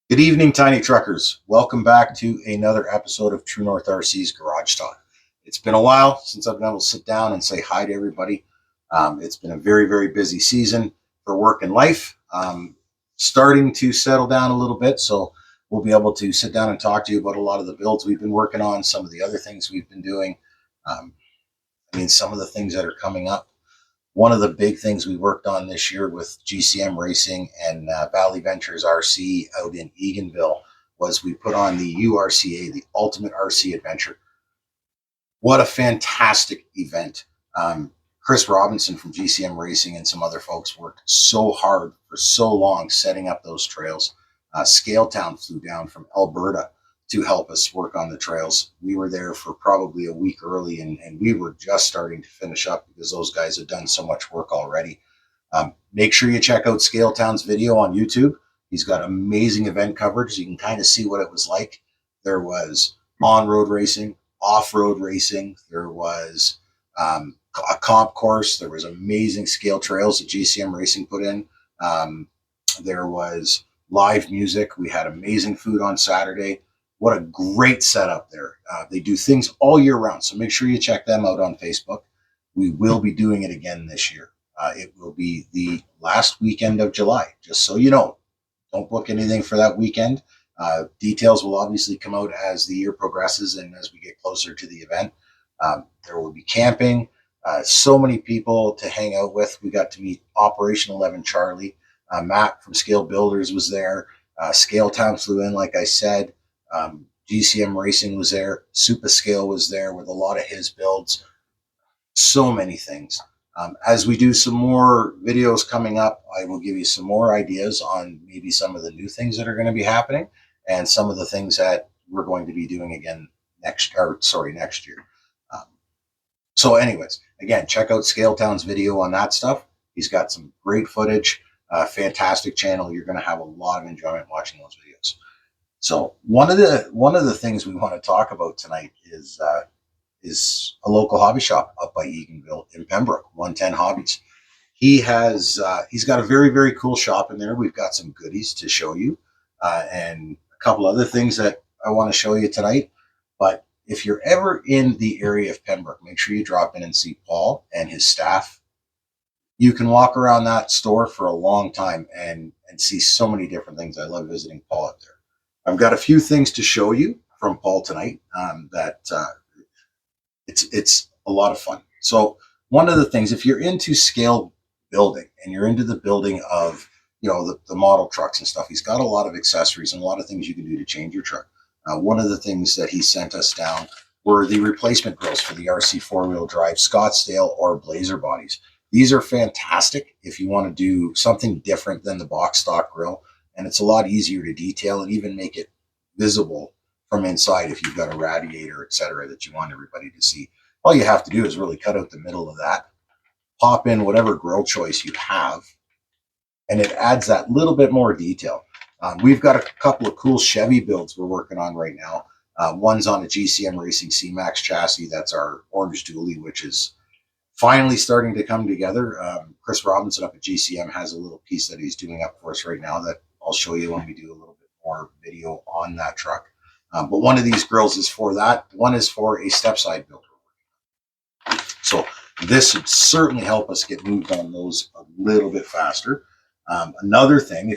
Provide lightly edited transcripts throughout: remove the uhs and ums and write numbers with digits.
Good evening, tiny truckers. Welcome back to another episode of True North RC's Garage Talk. It's been a while since I've been able to sit down and say hi to everybody. It's been a very, very busy season for work and life. Starting to settle down a little bit, so we'll be able to sit down and talk to you about a lot of the builds we've been working on, some of the other things we've been doing. Um, some of the things that are coming up. One of the big things we worked on this year with GCM Racing and Valley Ventures RC out in Eganville was we put on the URCA, the Ultimate RC Adventure. What a fantastic event. Chris Robinson from GCM Racing and some other folks worked so hard for so long setting up those trails. Scaletown flew down from Alberta to help us work on the trails. We were there for probably a week early, and we were just starting to finish up because those guys had done so much work already. Make sure you check out Scaletown's video on YouTube. He's got amazing event coverage. So you can kind of see what it was like. There was on-road racing, off-road racing. There was a comp course. There was amazing scale trails that GCM Racing put in. There was live music. We had amazing food on Saturday. What a great setup there. They do things all year round, so make sure you check them out on Facebook. We will be doing it again this year. It will be the last weekend of July, just so you know. Don't book anything for that weekend. Details will obviously come out as the year progresses and as we get closer to the event. There will be camping, so many people to hang out with. We got to meet Operation 11 Charlie. Matt from Scale Builders was there. Scale Town flew in, like I said. GCM Racing was there. Super Scale was there with a lot of his builds. So many things. As we do some more videos coming up, I will give you some more ideas on maybe some of the new things that are going to be happening and some of the things that we're going to be doing again next year. So anyways, again, check out Scaletown's video on that stuff. He's got some great footage, fantastic channel. You're going to have a lot of enjoyment watching those videos. So one of the things we want to talk about tonight is a local hobby shop up by Eganville in Pembroke, 110Hobbies. He's got a very, very cool shop in there. We've got some goodies to show you and a couple other things that I want to show you tonight. But if you're ever in the area of Pembroke, make sure you drop in and see Paul and his staff. You can walk around that store for a long time and see so many different things. I love visiting Paul up there. I've got a few things to show you from Paul tonight that it's a lot of fun. So one of the things, if you're into scale building and you're into the building of the model trucks and stuff, he's got a lot of accessories and a lot of things you can do to change your truck. One of the things that he sent us down were the replacement grills for the RC four-wheel drive Scottsdale or Blazer bodies. These are fantastic if you want to do something different than the box stock grill, and it's a lot easier to detail and even make it visible from inside if you've got a radiator, etc., that you want everybody to see. All you have to do is really cut out the middle of that, pop in whatever grill choice you have, and it adds that little bit more detail. We've got a couple of cool Chevy builds we're working on right now. One's on a GCM Racing C-Max chassis. That's our orange dually, which is finally starting to come together. Chris Robinson up at GCM has a little piece that he's doing up for us right now that I'll show you when we do a little bit more video on that truck. But one of these grills is for that. One is for a step-side builder. So this would certainly help us get moved on those a little bit faster. Another thing,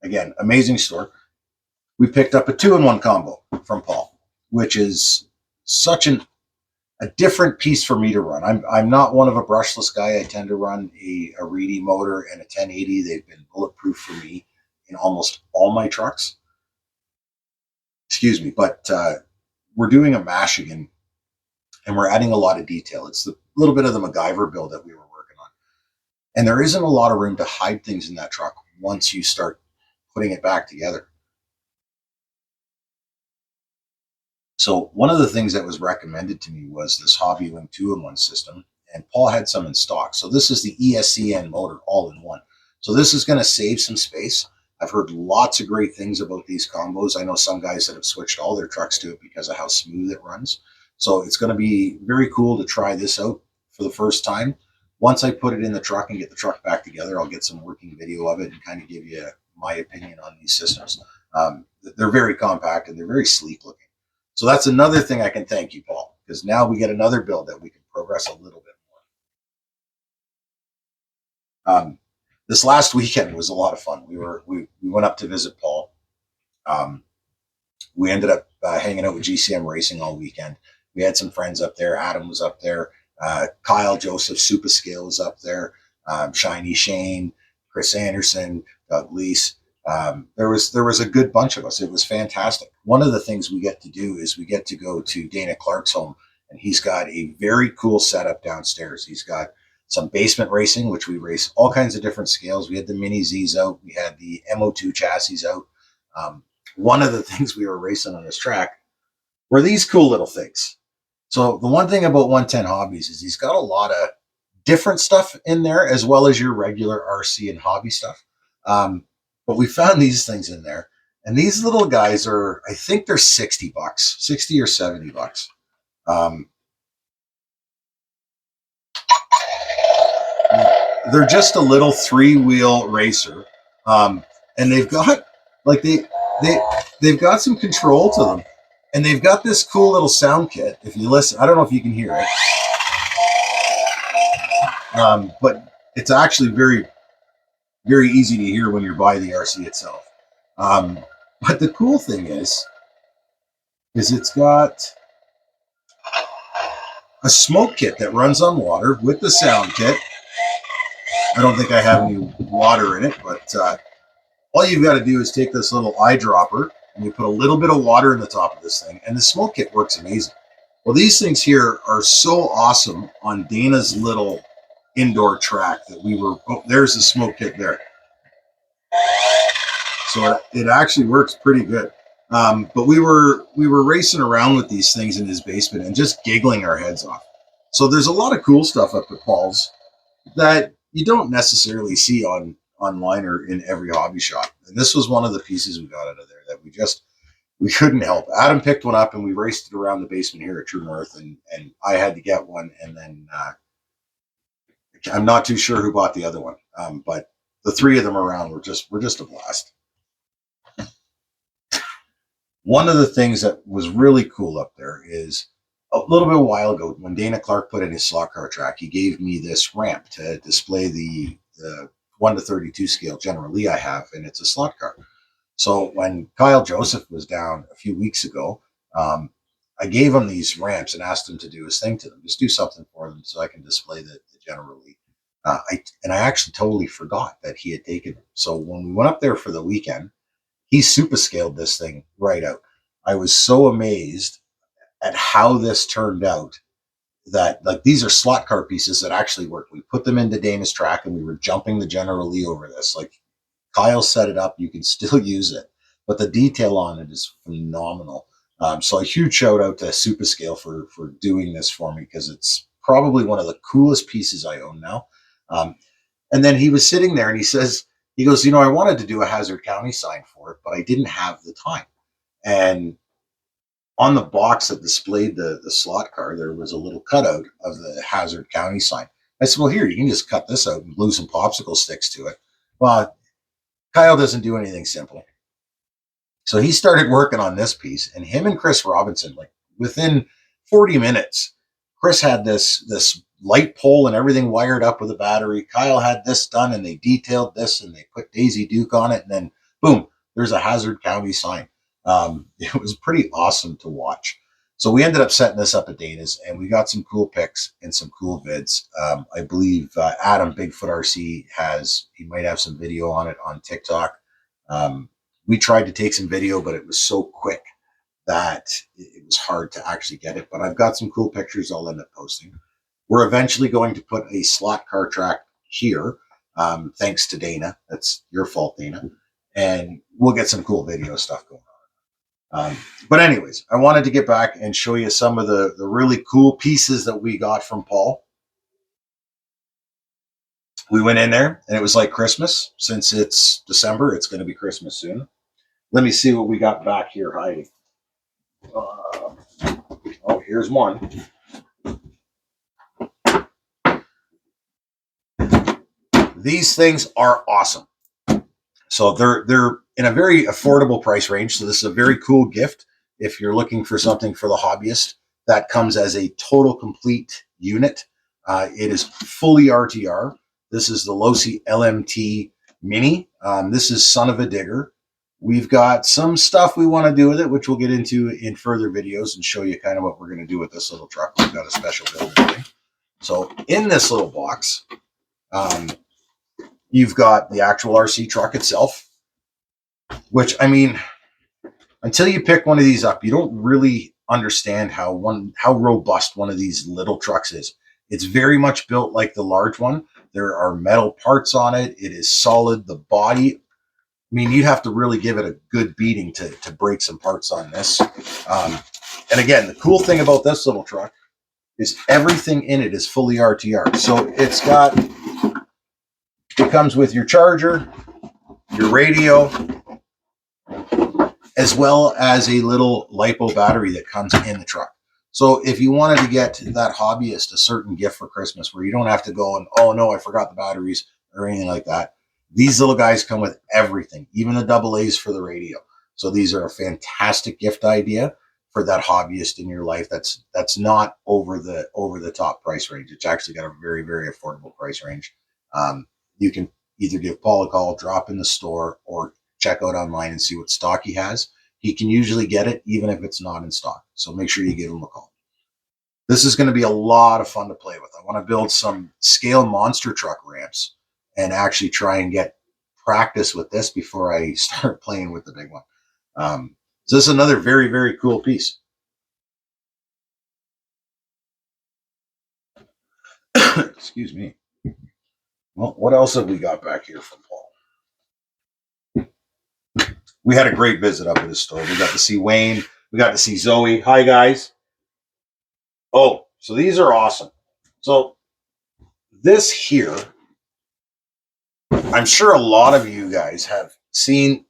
again, amazing store. We picked up a 2-in-1 combo from Paul, which is such a different piece for me to run. I'm not one of a brushless guy. I tend to run a Reedy motor and a 1080. They've been bulletproof for me in almost all my trucks. Excuse me, but we're doing a Michigan and we're adding a lot of detail. It's a little bit of the MacGyver build that we were working on. And there isn't a lot of room to hide things in that truck once you start putting it back together. So one of the things that was recommended to me was this Hobbywing 2-in-1 system, and Paul had some in stock. So this is the ESCN motor all in one. So this is going to save some space. I've heard lots of great things about these combos. I know some guys that have switched all their trucks to it because of how smooth it runs. So it's going to be very cool to try this out for the first time. Once I put it in the truck and get the truck back together, I'll get some working video of it and kind of give you my opinion on these systems. They're very compact and they're very sleek looking. So that's another thing I can thank you, Paul, because now we get another build that we can progress a little bit more. This last weekend was a lot of fun. We went up to visit Paul. Um, we ended up hanging out with GCM Racing all weekend. We had some friends up there. Adam was up there. Kyle Joseph Super Scale was up there. Shiny Shane, Chris Anderson, Doug Leese. There was a good bunch of us. It was fantastic. One of the things we get to do is we get to go to Dana Clark's home, and he's got a very cool setup downstairs. He's got some basement racing, which we race all kinds of different scales. We had the Mini Z's out. We had the MO2 chassis out. One of the things we were racing on this track were these cool little things. So the one thing about 110Hobbies is he's got a lot of different stuff in there, as well as your regular RC and hobby stuff. But we found these things in there, and these little guys are, I think they're $60, 60 or $70. They're just a little 3-wheel racer, and they've got like they've got some control to them, and they've got this cool little sound kit. If you listen, I don't know if you can hear it, but it's actually very, very easy to hear when you're by the RC itself. But the cool thing is it's got a smoke kit that runs on water with the sound kit. I don't think I have any water in it, but all you've got to do is take this little eyedropper and you put a little bit of water in the top of this thing, and the smoke kit works amazing. Well, these things here are so awesome on Dana's little indoor track that we were, oh, there's the smoke kit there. So it actually works pretty good. But we were racing around with these things in his basement and just giggling our heads off. So there's a lot of cool stuff up at Paul's that you don't necessarily see online or in every hobby shop. And this was one of the pieces we got out of there that we couldn't help. Adam picked one up and we raced it around the basement here at True North, and I had to get one, and then I'm not too sure who bought the other one. But the three of them around were just a blast. One of the things that was really cool up there is a little bit a while ago when Dana Clark put in his slot car track, he gave me this ramp to display the 1:32 scale General Lee I have, and it's a slot car. So when Kyle Joseph was down a few weeks ago, I gave him these ramps and asked him to do his thing to them, just do something for them so I can display the General Lee. I actually totally forgot that he had taken them. So when we went up there for the weekend, he super scaled this thing right out. I was so amazed at how this turned out, that like these are slot car pieces that actually work. We put them into Dana's track and we were jumping the General Lee over this. Like Kyle set it up, you can still use it, but the detail on it is phenomenal. So a huge shout out to Super Scale for doing this for me, because it's probably one of the coolest pieces I own now. And then he was sitting there and he goes, I wanted to do a Hazard County sign for it, but I didn't have the time. And on the box that displayed the slot car, there was a little cutout of the Hazard County sign. I said, well, here, you can just cut this out and glue some popsicle sticks to it. Well, Kyle doesn't do anything simple. So he started working on this piece, and him and Chris Robinson, like within 40 minutes, Chris had this light pole and everything wired up with a battery. Kyle had this done, and they detailed this, and they put Daisy Duke on it, and then boom, there's a Hazard County sign. It was pretty awesome to watch. So we ended up setting this up at Dana's, and we got some cool pics and some cool vids. I believe Adam Bigfoot RC he might have some video on it on TikTok. We tried to take some video, but it was so quick that it was hard to actually get it. But I've got some cool pictures I'll end up posting. We're eventually going to put a slot car track here, thanks to Dana. That's your fault, Dana. And we'll get some cool video stuff going on. But anyways, I wanted to get back and show you some of the really cool pieces that we got from Paul. We went in there and it was like Christmas. Since it's December, it's going to be Christmas soon. Let me see what we got back here hiding. Oh, here's one. These things are awesome. So they're in a very affordable price range. So this is a very cool gift if you're looking for something for the hobbyist. That comes as a total complete unit. It is fully RTR. This is the Losi LMT Mini. This is Son of a Digger. We've got some stuff we want to do with it, which we'll get into in further videos and show you kind of what we're going to do with this little truck. We've got a special build today. So in this little box, you've got the actual RC truck itself, which, I mean, until you pick one of these up, you don't really understand how robust one of these little trucks is. It's very much built like the large one. There are metal parts on it. It is solid. The body, I mean, you'd have to really give it a good beating to break some parts on this. And again, the cool thing about this little truck is everything in it is fully RTR. So it comes with your charger, your radio, as well as a little LiPo battery that comes in the truck. So if you wanted to get that hobbyist a certain gift for Christmas where you don't have to go and, oh no, I forgot the batteries or anything like that, these little guys come with everything, even the AA's for the radio. So these are a fantastic gift idea for that hobbyist in your life. That's not over the top price range. It's actually got a very, very affordable price range. You can either give Paul a call, drop in the store, or check out online and see what stock he has. He can usually get it even if it's not in stock. So make sure you give him a call. This is going to be a lot of fun to play with. I want to build some scale monster truck ramps and actually try and get practice with this before I start playing with the big one. So this is another very, very cool piece. Excuse me. Well, what else have we got back here from Paul? We had a great visit up at his store. We got to see Wayne. We got to see Zoe. Hi, guys. Oh, so these are awesome. So this here, I'm sure a lot of you guys have seen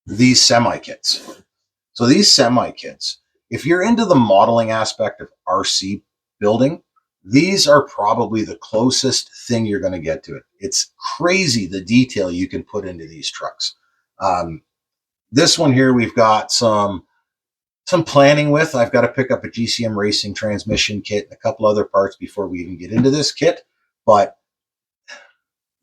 these semi kits. So these semi kits, if you're into the modeling aspect of RC building, these are probably the closest thing you're going to get to it. It's crazy the detail you can put into these trucks. This one here, we've got some planning with. I've got to pick up a GCM Racing transmission kit and a couple other parts before we even get into this kit. But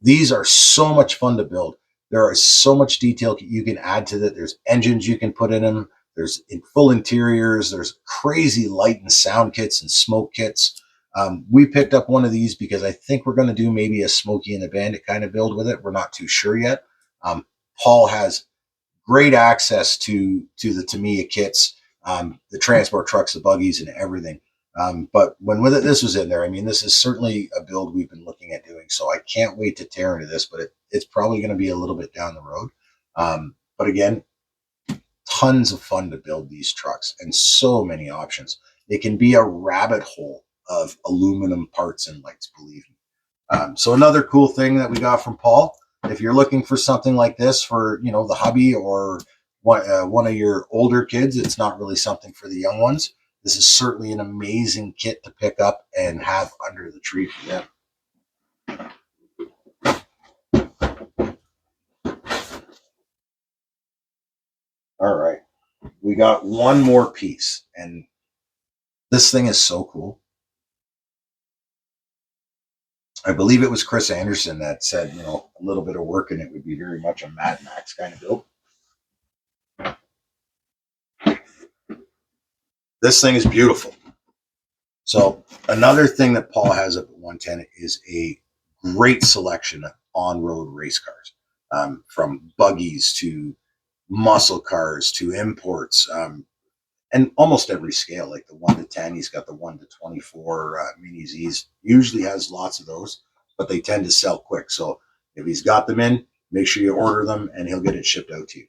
these are so much fun to build. There is so much detail you can add to that. There's engines you can put in them. There's full interiors. There's crazy light and sound kits and smoke kits. We picked up one of these because I think we're going to do maybe a Smokey and the Bandit kind of build with it. We're not too sure yet. Paul has great access to the Tamiya kits, the transport trucks, the buggies, and everything. But when this was in there, I mean, this is certainly a build we've been looking at doing. So I can't wait to tear into this, but it's probably going to be a little bit down the road. But again, tons of fun to build these trucks and so many options. It can be a rabbit hole of aluminum parts and lights, believe me. So another cool thing that we got from Paul, if you're looking for something like this for, the hubby or one of your older kids, it's not really something for the young ones. This is certainly an amazing kit to pick up and have under the tree for them. All right. We got one more piece, and this thing is so cool. I believe it was Chris Anderson that said, a little bit of work in it would be very much a Mad Max kind of build. This thing is beautiful. So another thing that Paul has up at 110 is a great selection of on-road race cars, from buggies to muscle cars to imports, and almost every scale, like the 1 to 10. He's got the 1 to 24 Mini Zs. Usually has lots of those, but they tend to sell quick. So if he's got them in, make sure you order them and he'll get it shipped out to you.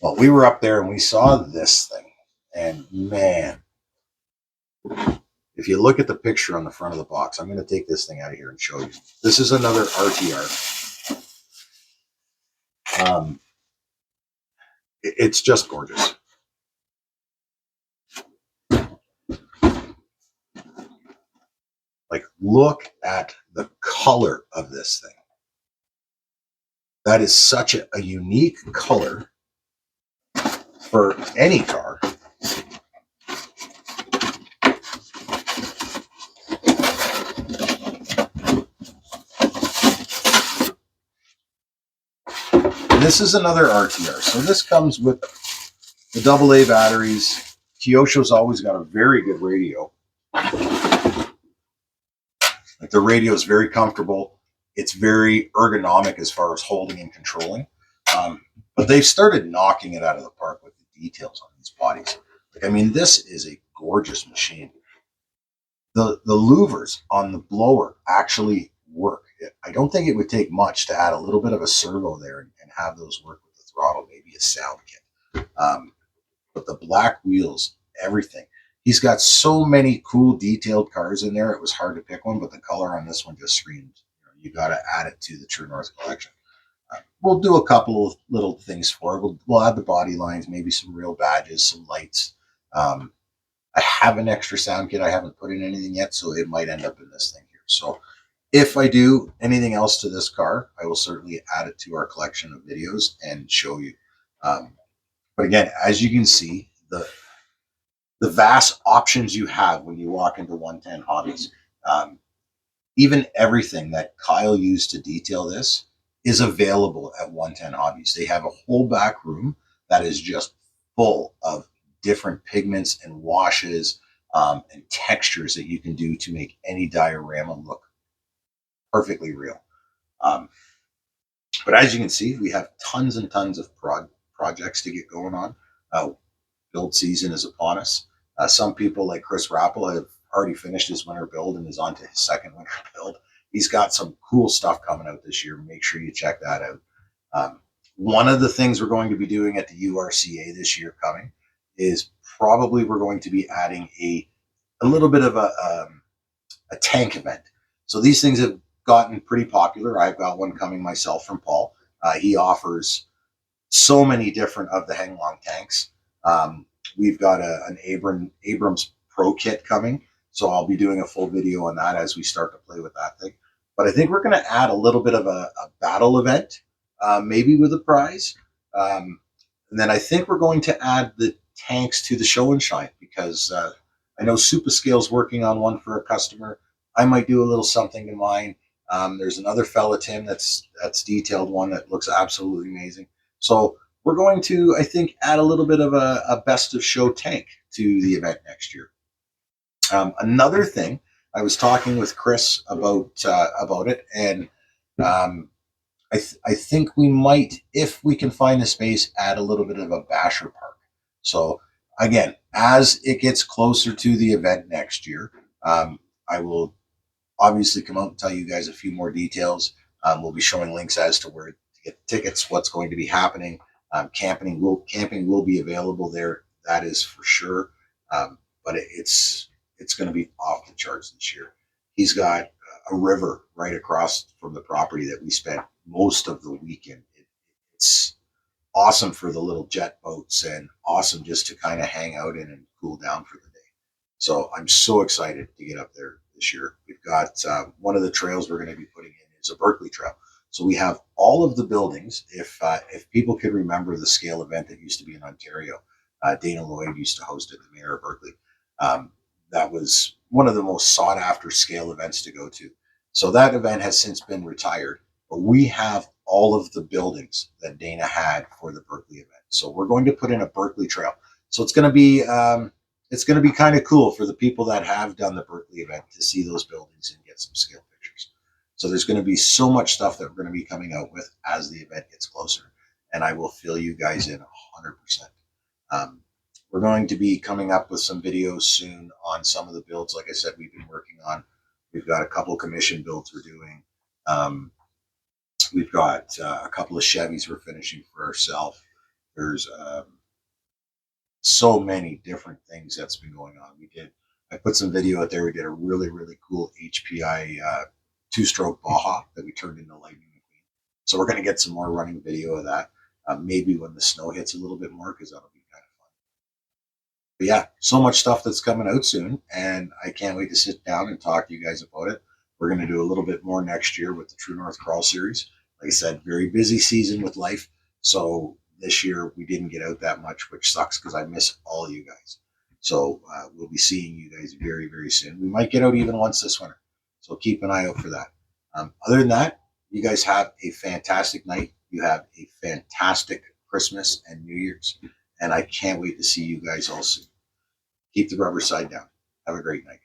Well, we were up there and we saw this thing, and man, if you look at the picture on the front of the box, I'm going to take this thing out of here and show you. This is another RTR. It's just gorgeous. Like, look at the color of this thing. that is such a unique color for any car. This is another RTR. So this comes with the AA batteries. Kyosho's always got a very good radio. Like the radio is very comfortable. It's very ergonomic as far as holding and controlling. But they've started knocking it out of the park with the details on these bodies. Like, I mean, this is a gorgeous machine. The louvers on the blower actually work. I don't think it would take much to add a little bit of a servo there and have those work with the throttle, maybe a sound kit. But the black wheels, everything. He's got so many cool detailed cars in there. It was hard to pick one, but the color on this one just screamed, you got to add it to the True North collection. We'll do a couple of little things for it. We'll add the body lines, maybe some real badges, some lights. I have an extra sound kit. I haven't put in anything yet, so it might end up in this thing here. So if I do anything else to this car, I will certainly add it to our collection of videos and show you. But again, as you can see, the vast options you have when you walk into 110Hobbies. Even everything that Kyle used to detail this is available at 110Hobbies. They have a whole back room that is just full of different pigments and washes and textures that you can do to make any diorama look perfectly real. But as you can see, we have tons and tons of projects to get going on. Build season is upon us. Some people like Chris Rappel have already finished his winter build and is on to his second winter build. He's got some cool stuff coming out this year. Make sure you check that out. One of the things we're going to be doing at the URCA this year coming is probably we're going to be adding a little bit of a tank event. So these things have gotten pretty popular. I've got one coming myself from Paul. He offers so many different of the hang-long tanks. We've got an Abrams Pro kit coming, so I'll be doing a full video on that as we start to play with that thing. But I think we're going to add a little bit of a battle event, maybe with a prize. And then I think we're going to add the tanks to the show and shine, because I know Supascale's working on one for a customer. I might do a little something to mine. There's another fella, Tim, that's detailed one that looks absolutely amazing. So we're going to, I think, add a little bit of a best of show tank to the event next year. Another thing, I was talking with Chris about it, and I think we might, if we can find the space, add a little bit of a basher park. So again, as it gets closer to the event next year, I will obviously come out and tell you guys a few more details. We'll be showing links as to where to get tickets, what's going to be happening. Camping will be available there. That is for sure. But it's going to be off the charts this year. He's got a river right across from the property that we spent most of the weekend. It's awesome for the little jet boats and awesome just to kind of hang out in and cool down for the day. So I'm so excited to get up there this year. We've got one of the trails we're going to be putting in is a Berkeley trail. So we have all of the buildings. If people could remember the scale event that used to be in Ontario, Dana Lloyd used to host it, the mayor of Berkeley. That was one of the most sought after scale events to go to. So that event has since been retired, but we have all of the buildings that Dana had for the Berkeley event. So we're going to put in a Berkeley trail. So it's going to be kind of cool for the people that have done the Berkeley event to see those buildings and get some scale pictures. So there's going to be so much stuff that we're going to be coming out with as the event gets closer, and I will fill you guys in 100%. We're going to be coming up with some videos soon on some of the builds. Like I said, we've been working on. We've got a couple commission builds we're doing. We've got a couple of Chevys we're finishing for ourselves. There's so many different things that's been going on. I put some video out there. We did a really, really cool HPI two-stroke Baja that we turned into Lightning McQueen. So we're going to get some more running video of that. Maybe when the snow hits a little bit more, because that'll be kind of fun. But yeah, so much stuff that's coming out soon, and I can't wait to sit down and talk to you guys about it. We're going to do a little bit more next year with the True North Crawl series. Like I said, very busy season with life. So this year we didn't get out that much, which sucks because I miss all you guys. So we'll be seeing you guys very, very soon. We might get out even once this winter. So keep an eye out for that. Other than that, you guys have a fantastic night. You have a fantastic Christmas and New Year's. And I can't wait to see you guys all soon. Keep the rubber side down. Have a great night.